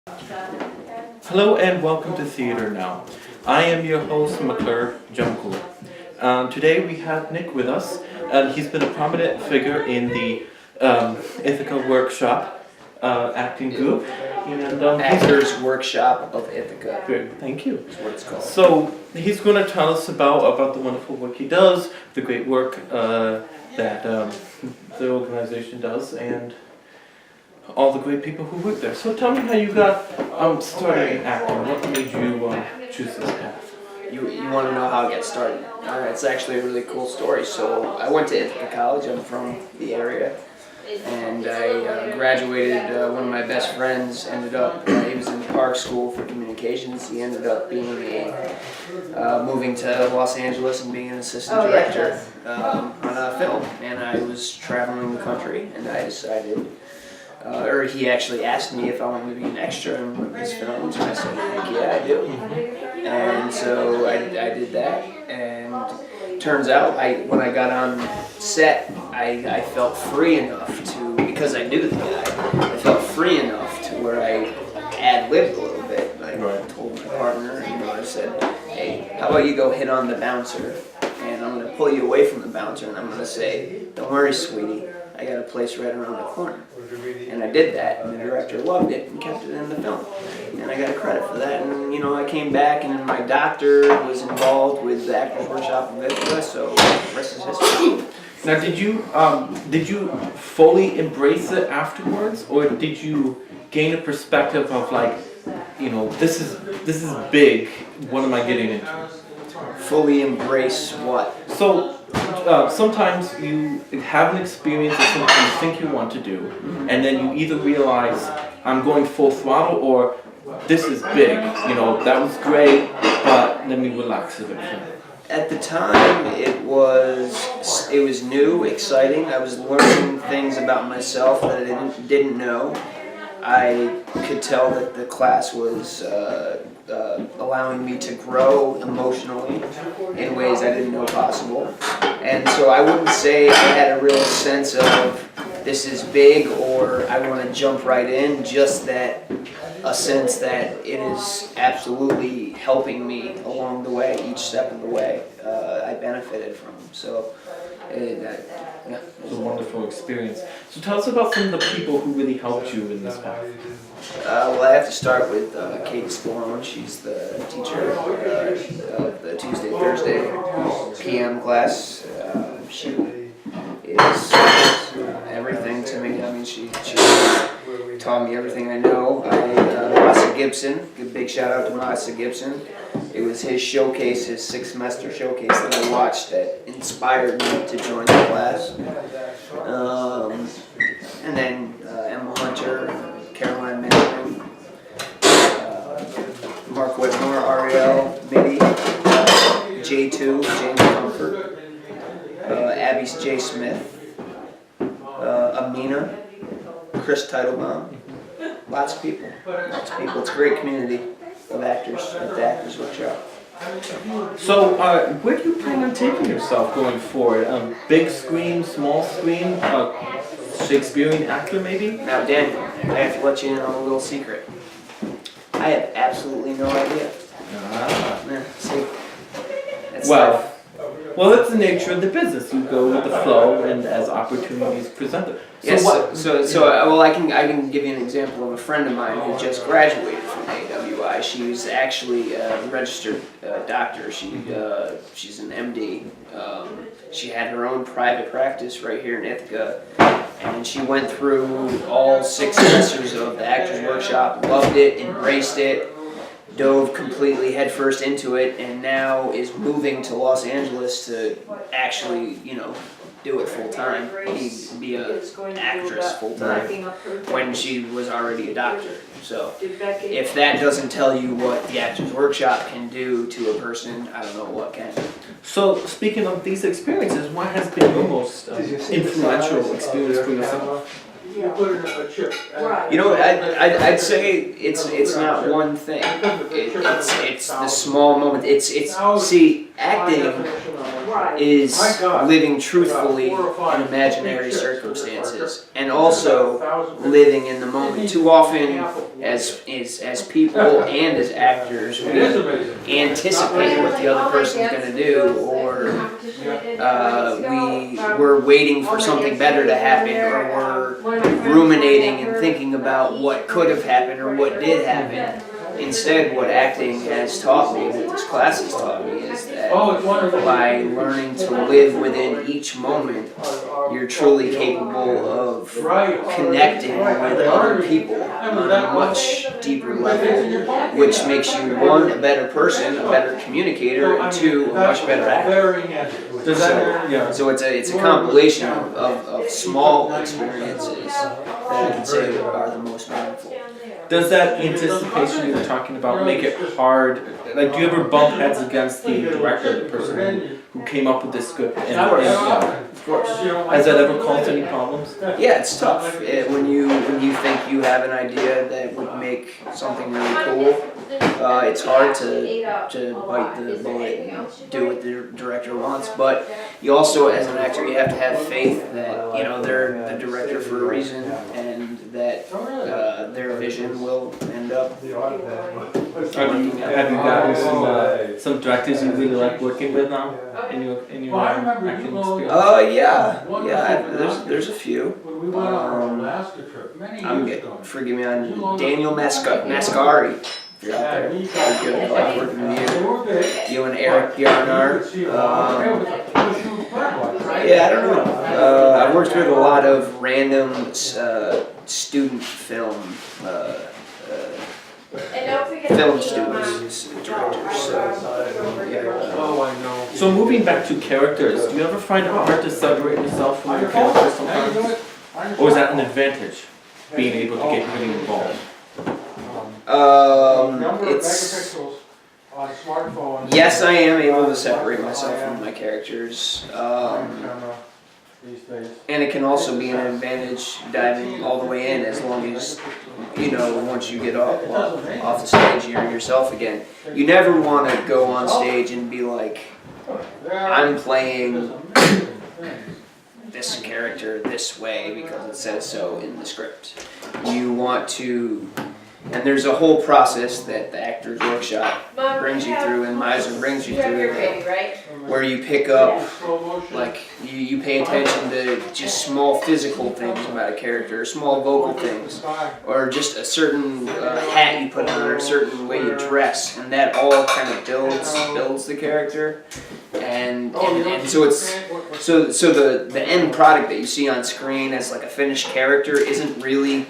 Hello and welcome to Theater Now. I am your host, McClure Jumcool. Today we have Nick with us, and he's been a prominent figure in the Ithaca Workshop acting group. And Actors Workshop of Ithaca Good, thank you. is what it's called. So he's going to tell us about the wonderful work he does, the great work that the organization does, and all the great people who work there. So tell me how you got started in acting. What made you choose this path? You want to know how I got started? It's actually a really cool story. So I went to Ithaca College. I'm from the area. And I graduated. One of my best friends ended up, he was in Park School for Communications. He ended up being moving to Los Angeles and being an assistant director on a film. And I was traveling the country, and I decided, or he actually asked me if I wanted to be an extra in one of his films, and I said, heck yeah, I do. And so I did that, and turns out when I got on set, I felt free enough to, because I knew the guy, I felt free enough to where I ad-libbed a little bit. I told my partner, I said, hey, how about you go hit on the bouncer, and I'm going to pull you away from the bouncer, and I'm going to say, don't worry, sweetie, I got a place right around the corner. And I did that, and the director loved it and kept it in the film. And I got a credit for that. And I came back, and my doctor was involved with the Actors Workshop of Ithaca, so the rest is history. Now, did you fully embrace it afterwards, or did you gain a perspective of like, this is big. What am I getting into? Fully embrace what? So sometimes you have an experience of something you think you want to do, and then you either realize I'm going full throttle, or this is big. That was great, but let me relax a bit. At the time, it was new, exciting. I was learning things about myself that I didn't know. I could tell that the class was allowing me to grow emotionally in ways I didn't know possible. And so I wouldn't say I had a real sense of this is big or I want to jump right in, just that a sense that it is absolutely helping me along the way, each step of the way. I benefited from. So It's a wonderful experience. So tell us about some of the people who really helped you in this path. Well, I have to start with Kate Spallone. She's the teacher of the Tuesday-Thursday PM class. She is everything to me. I mean, she taught me everything I know. Masa Gibson, big shout out to Masa Gibson. It was his showcase, his 6-semester showcase that I watched that inspired me to join the class. And then Emma Hunter, Caroline Manning, Mark Whitmore, Ariel, Mitty, J2, James Comfort, Abby J. Smith, Amina, Chris Teitelbaum. Lots of people. It's a great community of actors at the Actors Workshop. So, where do you plan on taking yourself going forward? Big screen, small screen, Shakespearean actor maybe? Now, Daniel, I have to let you in on a little secret. I have absolutely no idea. Yeah, see, that's tough. Well, that's the nature of the business. You go with the flow, and as opportunities present them. Yes. Well, I can give you an example of a friend of mine who just graduated from AWI. She's actually a registered doctor. She's an MD. She had her own private practice right here in Ithaca, and she went through all 6 semesters of the Actors Workshop, loved it, embraced it, dove completely headfirst into it, and now is moving to Los Angeles to actually, do it full time, be an actress full time, when she was already a doctor. So if that doesn't tell you what the Actors Workshop can do to a person, I don't know what can. So, speaking of these experiences, what has been your most influential experience for yourself? you put in a chip. You know, I'd say it's not one thing. It's the small moment. It's see, acting is living truthfully in imaginary circumstances, and also living in the moment. Too often, as people and as actors, we anticipate what the other person's going to do, or we're waiting for something better to happen, or we're ruminating and thinking about what could have happened or what did happen. Instead, what acting has taught me, what this class has taught me, is that by learning to live within each moment, you're truly capable of connecting with other people on a much deeper level, which makes you, one, a better person, a better communicator, and two, a much better actor. So it's a compilation of small experiences that I can say are the most meaningful. Does that anticipation you were talking about make it hard? Like, do you ever bump heads against the director, the person who came up with this script? Of course. Has that ever caused any problems? Yeah, it's tough when you think you have an idea that would make something really cool. It's hard to bite the bullet and do what the director wants, but you also, as an actor, you have to have faith that they're the director for a reason, and that their vision will end up. Have you gotten some directors you really like working with now in your acting experience? Yeah. There's a few. Forgive me, on Daniel Mascari. If you're out there, good. I like working with you. You and Eric Yarnar. I don't know. I've worked with a lot of random student film students, directors. So moving back to characters, do you ever find it hard to separate yourself from your characters sometimes? Or is that an advantage, being able to get really involved? Yes, I am able to separate myself from my characters. And it can also be an advantage diving all the way in, as long as, once you get off the stage, you're yourself again. You never want to go on stage and be like, I'm playing this character this way because it says so in the script. You want to, and there's a whole process that the Actors Workshop brings you through, and Meisner brings you through, where you pick up, like, you pay attention to just small physical things about a character, small vocal things, or just a certain hat you put on, or a certain way you dress, and that all kind of builds the character. And so the end product that you see on screen as like a finished character isn't really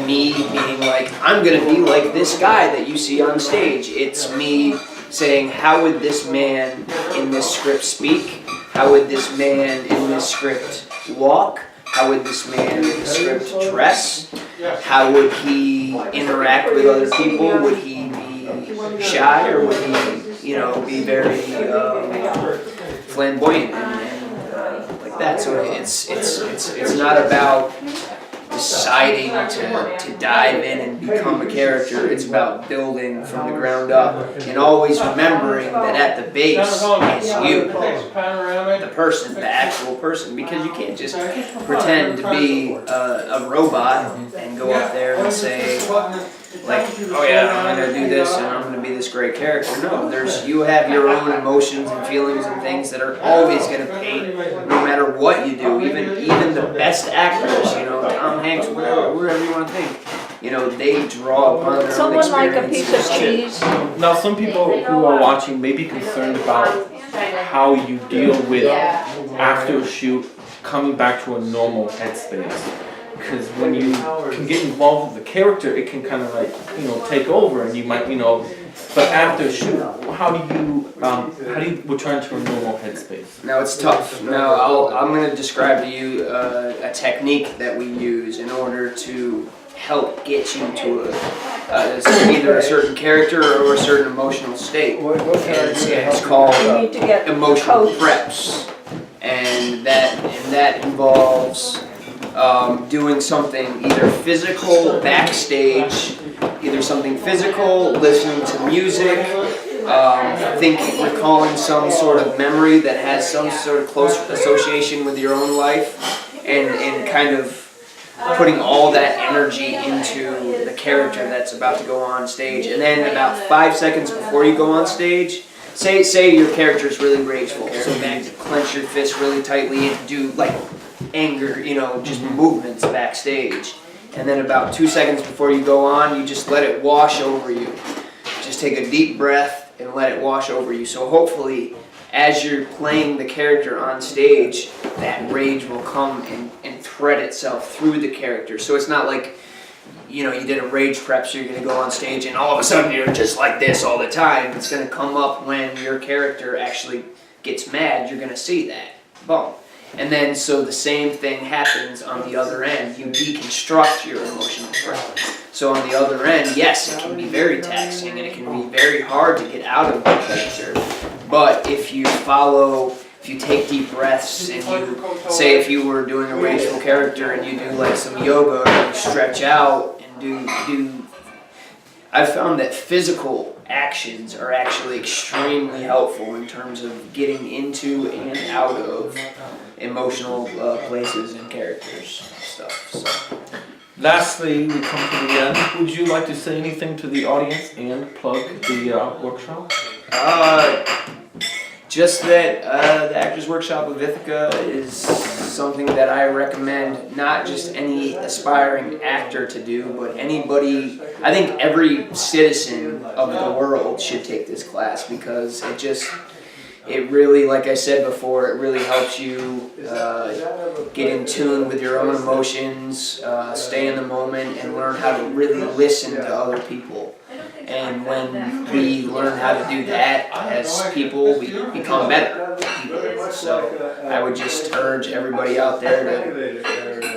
me being like, I'm gonna be like this guy that you see on stage. It's me saying, how would this man in this script speak? How would this man in this script walk? How would this man in the script dress? How would he interact with other people? Would he be shy, or would he, be very flamboyant and like that? So it's not about deciding to dive in and become a character. It's about building from the ground up, and always remembering that at the base is you, the person, the actual person, because you can't just pretend to be a robot and go up there and say, like, oh yeah, I'm gonna do this and I'm gonna be this great character. No, you have your own emotions and feelings and things that are always gonna paint, no matter what you do. Even the best actors, Tom Hanks, whatever you want to think, they draw upon their own experience. Someone like a piece of cheese. Now, some people who are watching may be concerned about how you deal with, after a shoot, coming back to a normal headspace. Because when you can get involved with the character, it can kind of like, take over, and you might, but after a shoot, how do you return to a normal headspace? Now, it's tough. Now, I'm going to describe to you a technique that we use in order to help get you to either a certain character or a certain emotional state. And it's called emotional preps. And that involves doing something either physical backstage, either something physical, listening to music, recalling some sort of memory that has some sort of close association with your own life, and kind of putting all that energy into the character that's about to go on stage. And then about 5 seconds before you go on stage, say your character is really rageful, so then clench your fist really tightly and do like anger, just movements backstage. And then about 2 seconds before you go on, you just let it wash over you. Just take a deep breath and let it wash over you. So hopefully, as you're playing the character on stage, that rage will come and thread itself through the character. So it's not like, you did a rage prep, so you're going to go on stage and all of a sudden you're just like this all the time. It's going to come up when your character actually gets mad. You're going to see that. Boom. And then so the same thing happens on the other end. You deconstruct your emotional prep. So on the other end, yes, it can be very taxing and it can be very hard to get out of the character. But if you take deep breaths and say if you were doing a rageful character and you do like some yoga and you stretch out and do I've found that physical actions are actually extremely helpful in terms of getting into and out of emotional places and characters and stuff. So. Lastly, we come to the end. Would you like to say anything to the audience and plug the workshop? Just that the Actors Workshop of Ithaca is something that I recommend not just any aspiring actor to do, but anybody. I think every citizen of the world should take this class because it really, like I said before, it really helps you get in tune with your own emotions, stay in the moment, and learn how to really listen to other people. And when we learn how to do that as people, we become better people. So I would just urge everybody out there to,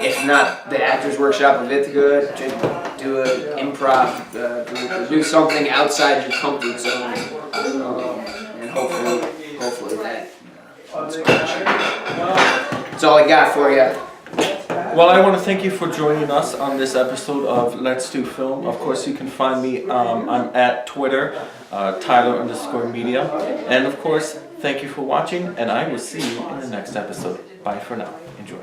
if not the Actors Workshop of Ithaca, to do an improv group or do something outside your comfort zone, and hopefully that. That's all I got for you. Well, I want to thank you for joining us on this episode of Let's Do Film. Of course, you can find me, I'm at Twitter, Tyler_media. And of course, thank you for watching, and I will see you in the next episode. Bye for now. Enjoy.